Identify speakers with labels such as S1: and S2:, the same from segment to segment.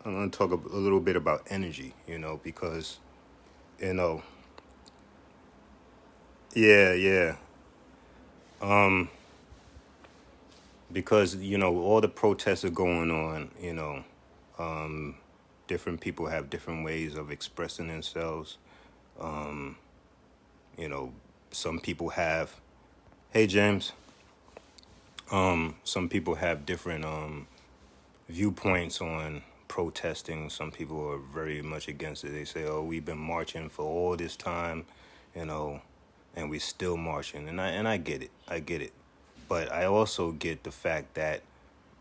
S1: I'm gonna talk a little bit about energy, because you know, yeah, yeah, because all the protests are going on. Different people have different ways of expressing themselves. You know, some people have, hey James, some people have different viewpoints on protesting. Some people are very much against it. They say, "Oh, we've been marching for all this time, you know, and we're still marching." And I get it. I get it. But I also get the fact that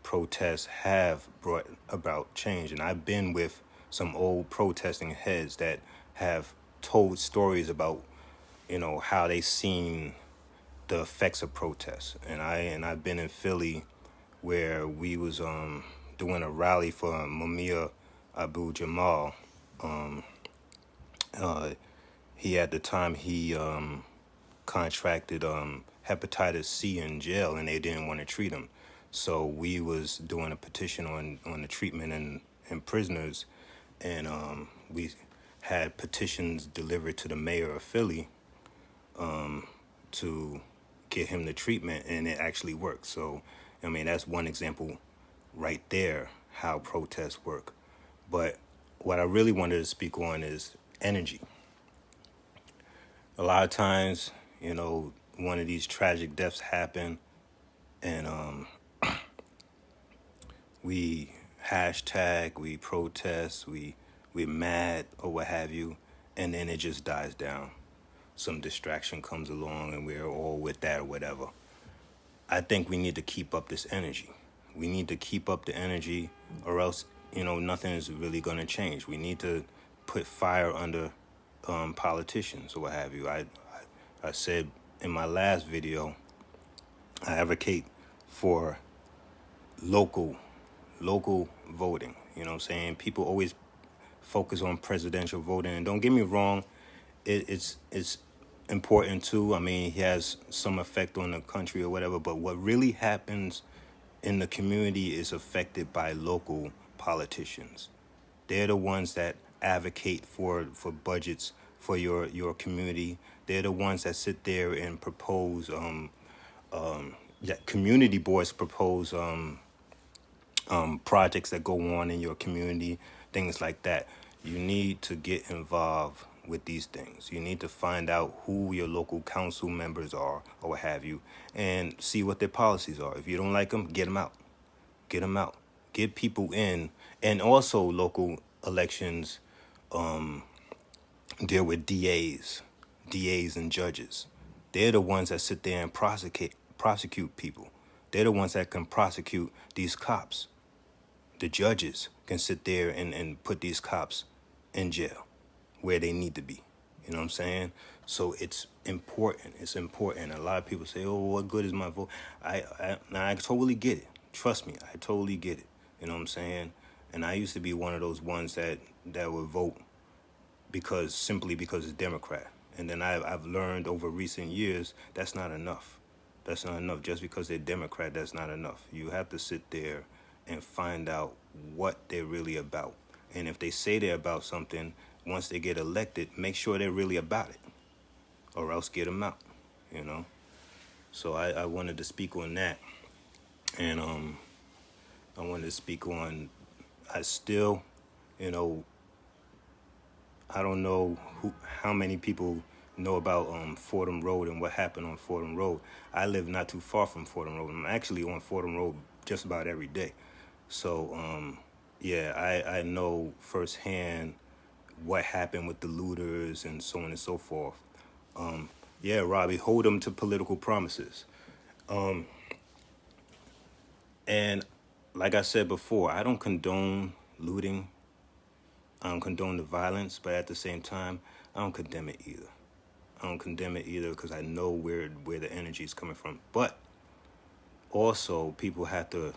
S1: protests have brought about change, and I've been with some old protesting heads that have told stories about how they seen the effects of protests. And I've been in Philly where we was doing a rally for Mumia Abu Jamal. Uh, he at the time he contracted hepatitis C in jail, and they didn't want to treat him. So we was doing a petition on the treatment in prisoners, and we had petitions delivered to the mayor of Philly to get him the treatment, and it actually worked. So, I mean, that's one example right there how protests work. But what I really wanted to speak on is energy. A lot of times, one of these tragic deaths happen, and we hashtag, we protest, we mad or what have you, and then it just dies down. Some distraction comes along, and we're all with that or whatever. I think we need to keep up this energy. We need to keep up the energy, or else, nothing is really going to change. We need to put fire under politicians or what have you. I said in my last video, I advocate for local, local voting. You know what I'm saying? People always focus on presidential voting, and don't get me wrong, it's important too. I mean, he has some effect on the country or whatever, but what really happens in the community is affected by local politicians. They're the ones that advocate for budgets for your community. They're the ones that sit there and propose community boards propose projects that go on in your community, things like that. You need to get involved with these things. You need to find out who your local council members are or what have you, and see what their policies are. If you don't like them, get them out. Get them out. Get people in. And also local elections deal with DAs and judges. They're the ones that sit there and prosecute people. They're the ones that can prosecute these cops. The judges can sit there and put these cops in jail where they need to be. You know what I'm saying? So it's important. It's important. A lot of people say, "Oh, what good is my vote?" I totally get it. Trust me, I totally get it. You know what I'm saying? And I used to be one of those ones that would vote simply because it's Democrat. And then I've learned over recent years that's not enough. That's not enough. Just because they're Democrat, that's not enough. You have to sit there and find out what they're really about. And if they say they're about something, once they get elected, make sure they're really about it, or else get them out. You know. So I wanted to speak on that, and I wanted to speak on. I still, you know, I don't know how many people know about Fordham Road and what happened on Fordham Road. I live not too far from Fordham Road. I'm actually on Fordham Road just about every day. So, yeah, I know firsthand what happened with the looters and so on and so forth. Yeah, Robbie, hold them to political promises. And like I said before, I don't condone looting. I don't condone the violence, but at the same time, I don't condemn it either. I don't condemn it either because I know where the energy is coming from. But also, people have to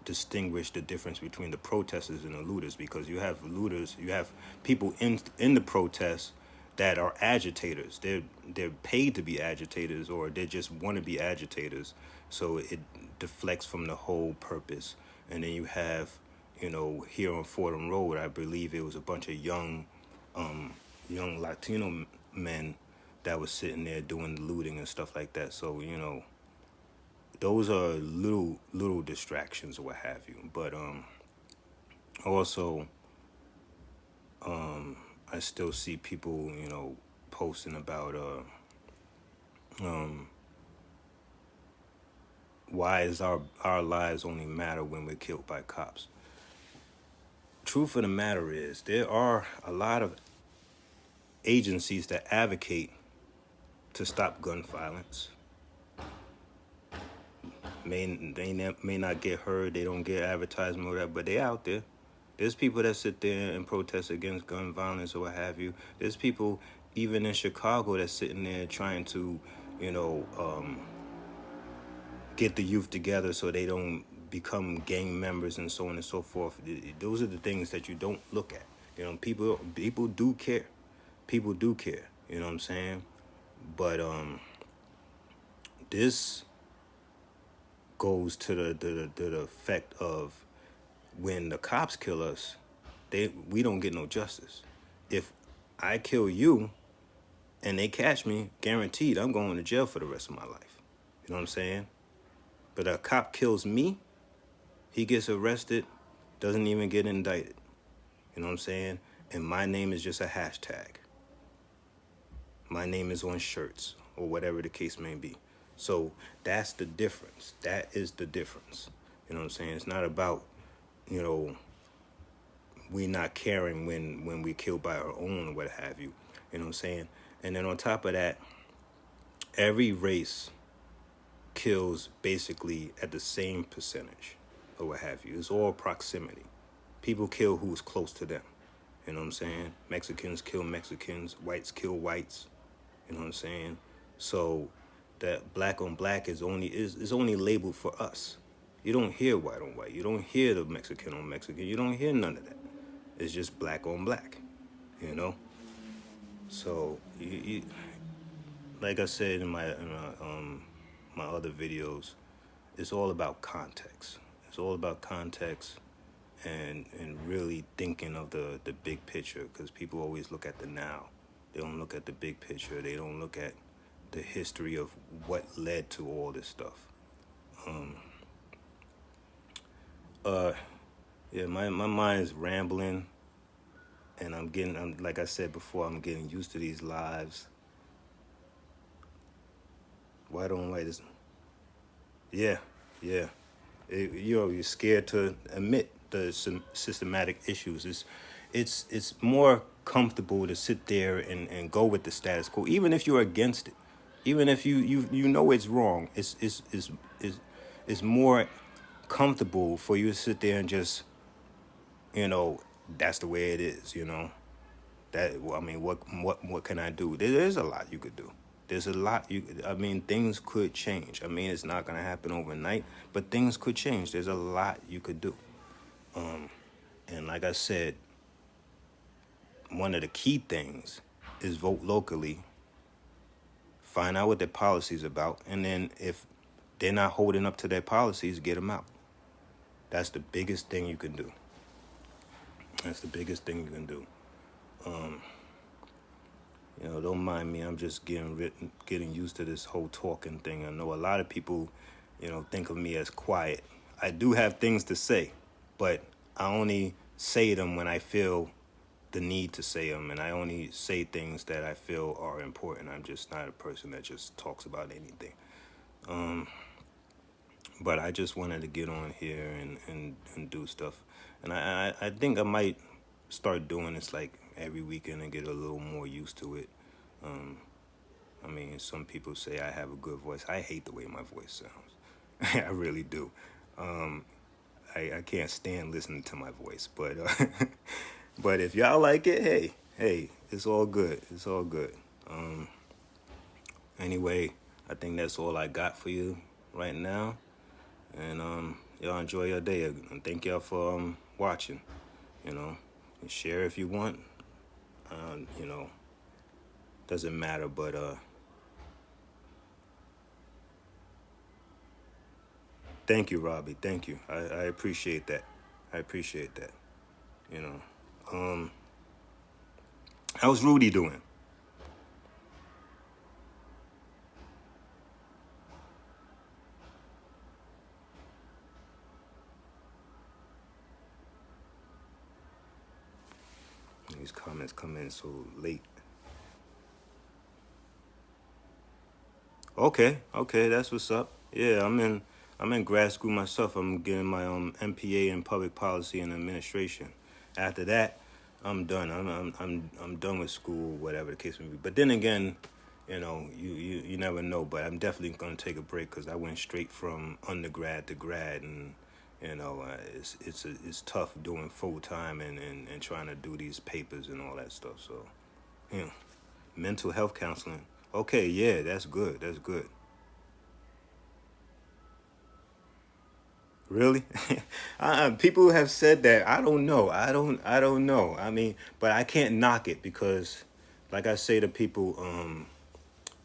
S1: distinguish the difference between the protesters and the looters, because you have looters, you have people in the protests that are agitators. They're paid to be agitators, or they just want to be agitators. So it deflects from the whole purpose. And then you have, here on Fordham Road, I believe it was a bunch of young Latino men that was sitting there doing the looting and stuff like that. So, those are little distractions or what have you. But also, I still see people, posting about why is our lives only matter when we're killed by cops. Truth of the matter is, there are a lot of agencies that advocate to stop gun violence. They may not get heard, they don't get advertisement or that, but they out there. There's people that sit there and protest against gun violence or what have you. There's people even in Chicago that's sitting there trying to, get the youth together so they don't become gang members and so on and so forth. Those are the things that you don't look at. People do care. People do care. You know what I'm saying? But this goes to the effect of when the cops kill us, we don't get no justice. If I kill you and they catch me, guaranteed I'm going to jail for the rest of my life. You know what I'm saying? But a cop kills me, he gets arrested, doesn't even get indicted. You know what I'm saying? And my name is just a hashtag. My name is on shirts or whatever the case may be. So that's the difference. That is the difference. You know what I'm saying? It's not about, we not caring when we're killed by our own or what have you. You know what I'm saying? And then on top of that, every race kills basically at the same percentage or what have you. It's all proximity. People kill who's close to them. You know what I'm saying? Mexicans kill Mexicans. Whites kill whites. You know what I'm saying? So that black on black is only labeled for us. You don't hear white on white. You don't hear the Mexican on Mexican. You don't hear none of that. It's just black on black. So like I said in my other videos, it's all about context. It's all about context and really thinking of the big picture, because people always look at the now. They don't look at the big picture. They don't look at the history of what led to all this stuff. My mind is rambling, and I'm like I said before, I'm getting used to these lives. White on white is, yeah. You're scared to admit the systematic issues. It's more comfortable to sit there and go with the status quo, even if you're against it, even if you know it's wrong. It's more comfortable for you to sit there and just, that's the way it is. What can I do? There's a lot you could do. There's a lot things could change. It's not going to happen overnight, but things could change. There's a lot you could do. And like I said, one of the key things is vote locally, find out what their policy's about, and then if they're not holding up to their policies, get them out. That's the biggest thing you can do. Don't mind me. I'm just getting used to this whole talking thing. I know a lot of people, think of me as quiet. I do have things to say, but I only say them when I feel the need to say them, and I only say things that I feel are important. I'm just not a person that just talks about anything. But I just wanted to get on here and do stuff. And I think I might start doing this like every weekend and get a little more used to it. Some people say I have a good voice. I hate the way my voice sounds. I really do. I can't stand listening to my voice. But but if y'all like it, hey, it's all good. It's all good. Anyway, I think that's all I got for you right now. And y'all enjoy your day. And thank y'all for watching. And share if you want. Doesn't matter, but thank you, Robbie. Thank you. I appreciate that. I appreciate that. You know. How's Rudy doing? These comments come in so late. Okay, that's what's up. Yeah, I'm in grad school myself. I'm getting my MPA in public policy and administration. After that, I'm done. I'm done with school, whatever the case may be. But then again, you never know. But I'm definitely gonna take a break because I went straight from undergrad to grad, and it's tough doing full time and trying to do these papers and all that stuff. So, yeah, mental health counseling. Okay, yeah, that's good. That's good. Really? People have said that. I don't know. I don't know. I mean, but I can't knock it because, like I say to people,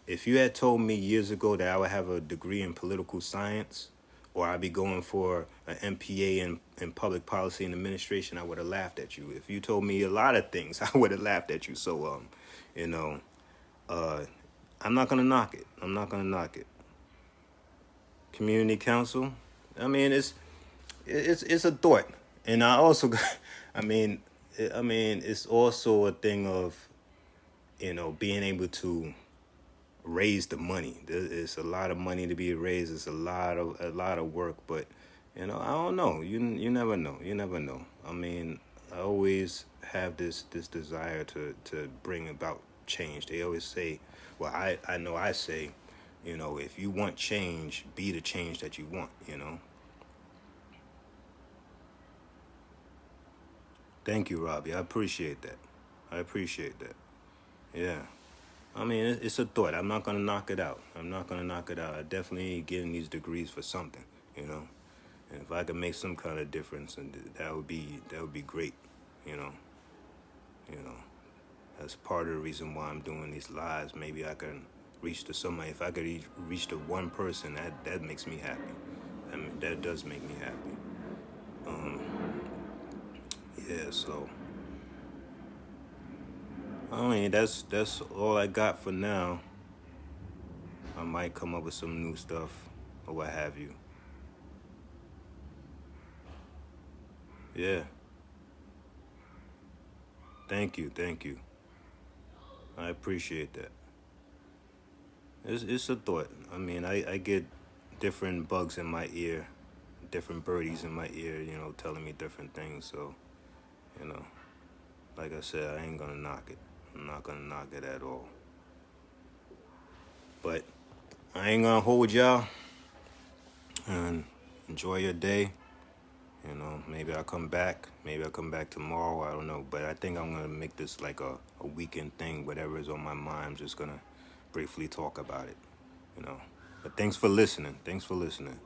S1: if you had told me years ago that I would have a degree in political science, or I'd be going for an MPA in public policy and administration, I would have laughed at you. If you told me a lot of things, I would have laughed at you. So, you know, uh, I'm not gonna knock it. I'm not gonna knock it. Community council. I mean, it's a thought, and I also, I mean, it's also a thing of being able to raise the money. It's a lot of money to be raised. It's a lot of work, but I don't know. You never know. You never know. I mean, I always have this desire to bring about change. They always say, well, I know I say, if you want change, be the change that you want. Thank you, Robbie. I appreciate that. I appreciate that. Yeah. I mean, it's a thought. I'm not gonna knock it out. I'm not gonna knock it out. I definitely getting these degrees for something, you know. And if I could make some kind of difference, and that would be great, you know. You know, that's part of the reason why I'm doing these lives. Maybe I can reach to somebody. If I could reach to one person, that makes me happy. I mean, that does make me happy. Um, yeah. So I mean, that's all I got for now. I might come up with some new stuff or what have you. Yeah. Thank you. I appreciate that. It's a thought. I mean, I get different bugs in my ear, different birdies in my ear, telling me different things. So, you know, like I said, I ain't gonna knock it. I'm not gonna knock it at all. But I ain't gonna hold y'all, and enjoy your day. Maybe I'll come back. Maybe I'll come back tomorrow. I don't know. But I think I'm gonna make this like a weekend thing. Whatever is on my mind, I'm just gonna briefly talk about it. you know. But thanks for listening. Thanks for listening.